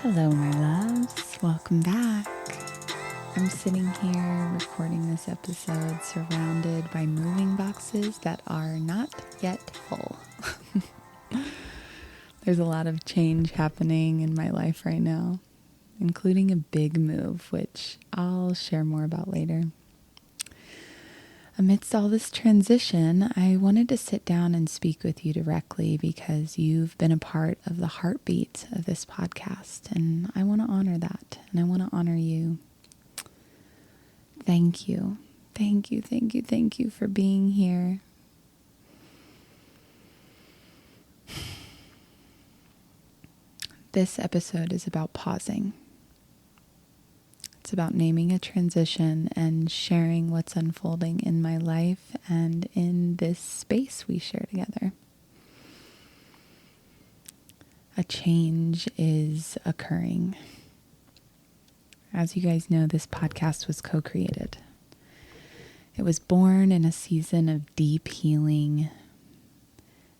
Hello, my loves. Welcome back. I'm sitting here recording this episode surrounded by moving boxes that are not yet full. There's a lot of change happening in my life right now, including a big move, which I'll share more about later. Amidst all this transition, I wanted to sit down and speak with you directly because you've been a part of the heartbeat of this podcast, and I want to honor that, and I want to honor you. Thank you. Thank you, thank you, thank you for being here. This episode is about pausing. It's about naming a transition and sharing what's unfolding in my life and in this space we share together. A change is occurring. As you guys know, this podcast was co-created. It was born in a season of deep healing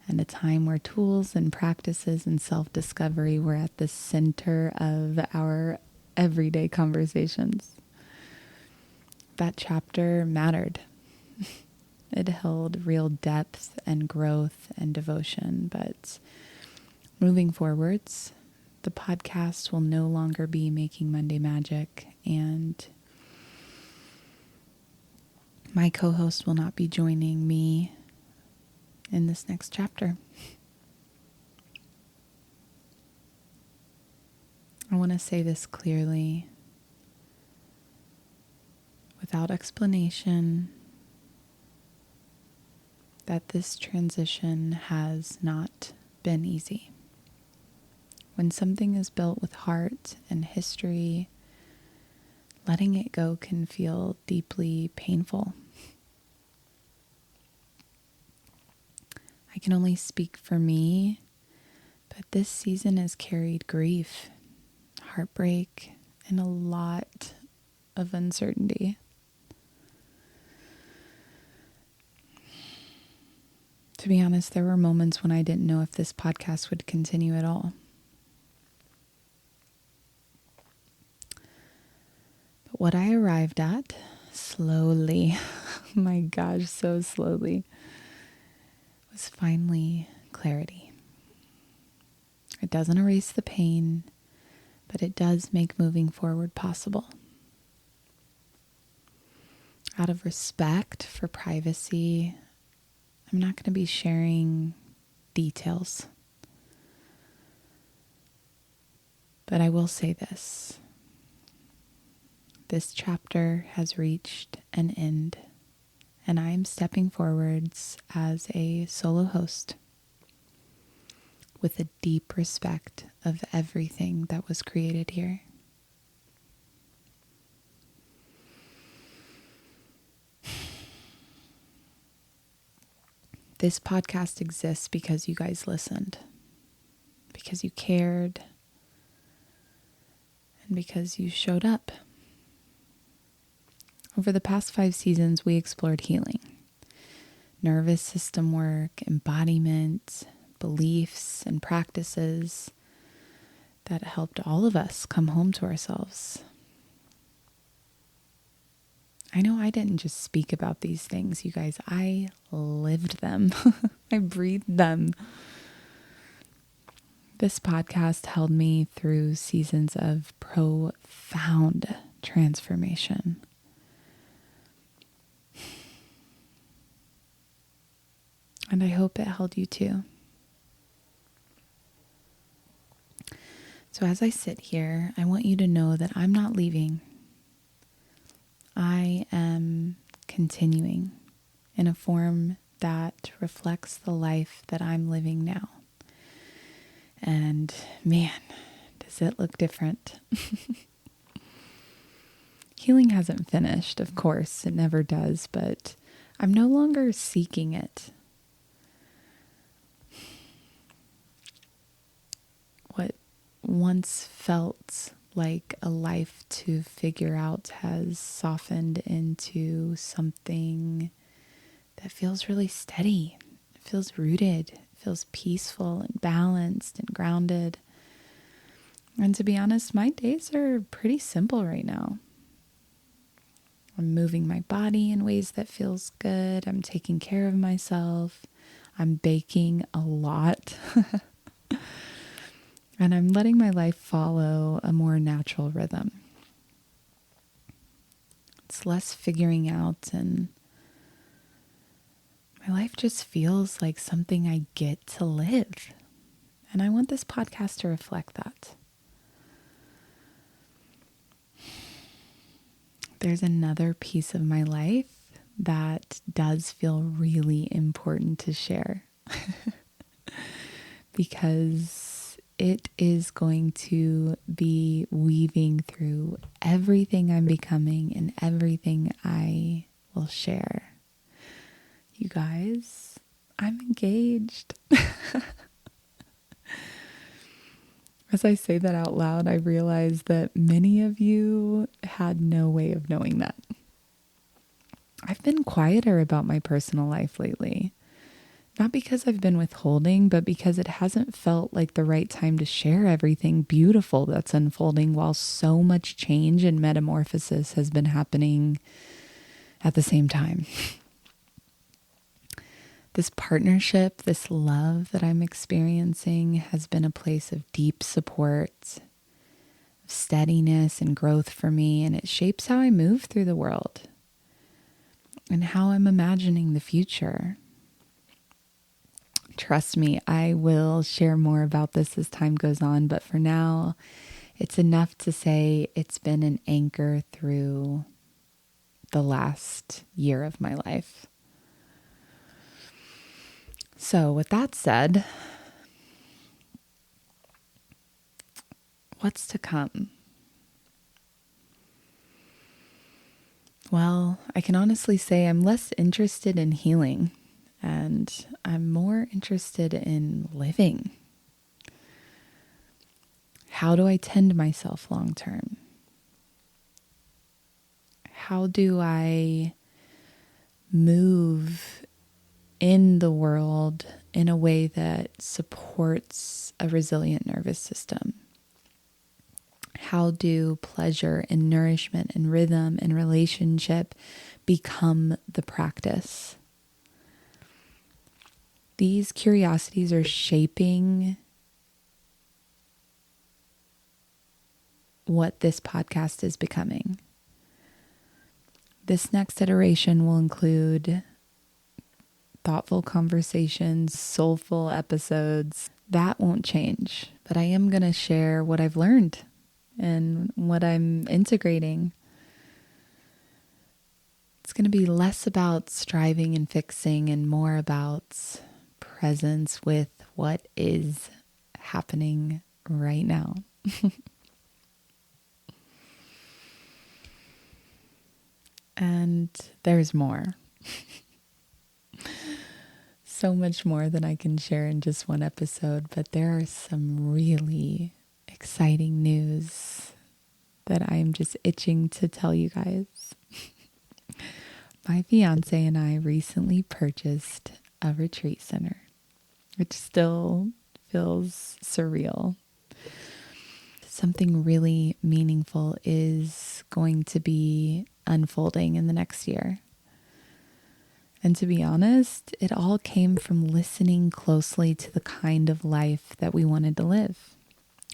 and a time where tools and practices and self-discovery were at the center of our everyday conversations. That chapter mattered. It held real depth and growth and devotion, but moving forwards, the podcast will no longer be making Monday magic, and my co-host will not be joining me in this next chapter. I want to say this clearly, without explanation, that this transition has not been easy. When something is built with heart and history, letting it go can feel deeply painful. I can only speak for me, but this season has carried grief, heartbreak, and a lot of uncertainty. To be honest, there were moments when I didn't know if this podcast would continue at all. But what I arrived at, slowly, my gosh, so slowly, was finally clarity. It doesn't erase the pain, but it does make moving forward possible. Out of respect for privacy, I'm not going to be sharing details. But I will say this. This chapter has reached an end, and I am stepping forwards as a solo host with a deep respect of everything that was created here. This podcast exists because you guys listened, because you cared, and because you showed up. Over the past 5 seasons, we explored healing, nervous system work, embodiment, beliefs, and practices that helped all of us come home to ourselves. I know I didn't just speak about these things, you guys. I lived them. I breathed them. This podcast held me through seasons of profound transformation. And I hope it held you too. So as I sit here, I want you to know that I'm not leaving. I am continuing in a form that reflects the life that I'm living now. And man, does it look different. Healing hasn't finished, of course, it never does, but I'm no longer seeking it. What once felt like a life to figure out has softened into something that feels really steady. It feels rooted. It feels peaceful and balanced and grounded. And to be honest, my days are pretty simple right now. I'm moving my body in ways that feels good. I'm taking care of myself. I'm baking a lot. And I'm letting my life follow a more natural rhythm. It's less figuring out, and my life just feels like something I get to live. And I want this podcast to reflect that. There's another piece of my life that does feel really important to share because it is going to be weaving through everything I'm becoming and everything I will share. You guys, I'm engaged. As I say that out loud, I realize that many of you had no way of knowing that. I've been quieter about my personal life lately. Not because I've been withholding, but because it hasn't felt like the right time to share everything beautiful that's unfolding while so much change and metamorphosis has been happening at the same time. This partnership, this love that I'm experiencing has been a place of deep support, of steadiness and growth for me, and it shapes how I move through the world and how I'm imagining the future. Trust me, I will share more about this as time goes on, but for now, it's enough to say it's been an anchor through the last year of my life. So with that said, what's to come? Well, I can honestly say I'm less interested in healing and I'm more interested in living. How do I tend myself long term? How do I move in the world in a way that supports a resilient nervous system? How do pleasure and nourishment and rhythm and relationship become the practice? These curiosities are shaping what this podcast is becoming. This next iteration will include thoughtful conversations, soulful episodes. That won't change, but I am going to share what I've learned and what I'm integrating. It's going to be less about striving and fixing and more about presence with what is happening right now. And there's more. So much more than I can share in just one episode, but there are some really exciting news that I'm just itching to tell you guys. My fiance and I recently purchased a retreat center, which still feels surreal. Something really meaningful is going to be unfolding in the next year. And to be honest, it all came from listening closely to the kind of life that we wanted to live.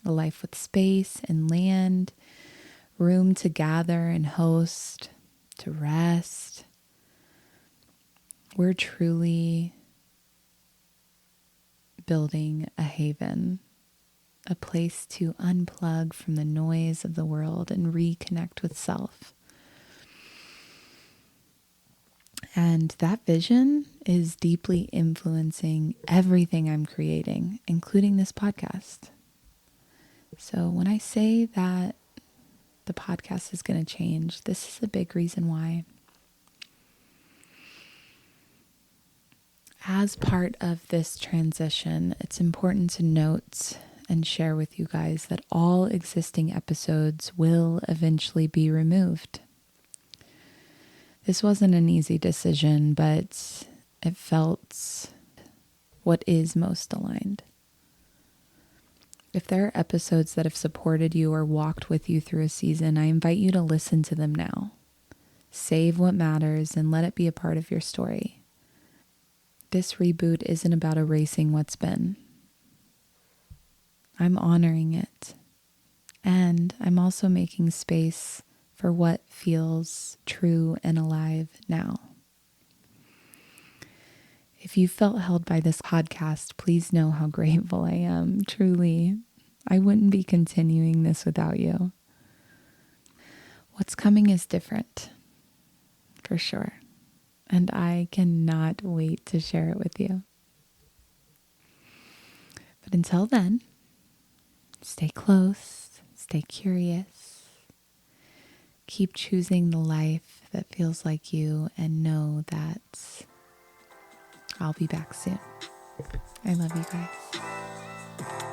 A life with space and land, room to gather and host, to rest. We're truly building a haven, a place to unplug from the noise of the world and reconnect with self. And that vision is deeply influencing everything I'm creating, including this podcast. So when I say that the podcast is going to change, this is a big reason why. As part of this transition, it's important to note and share with you guys that all existing episodes will eventually be removed. This wasn't an easy decision, but it felt what is most aligned. If there are episodes that have supported you or walked with you through a season, I invite you to listen to them now. Save what matters and let it be a part of your story. This reboot isn't about erasing what's been. I'm honoring it. And I'm also making space for what feels true and alive now. If you felt held by this podcast, please know how grateful I am. Truly, I wouldn't be continuing this without you. What's coming is different, for sure. And I cannot wait to share it with you. But until then, stay close, stay curious, keep choosing the life that feels like you, and know that I'll be back soon. I love you guys.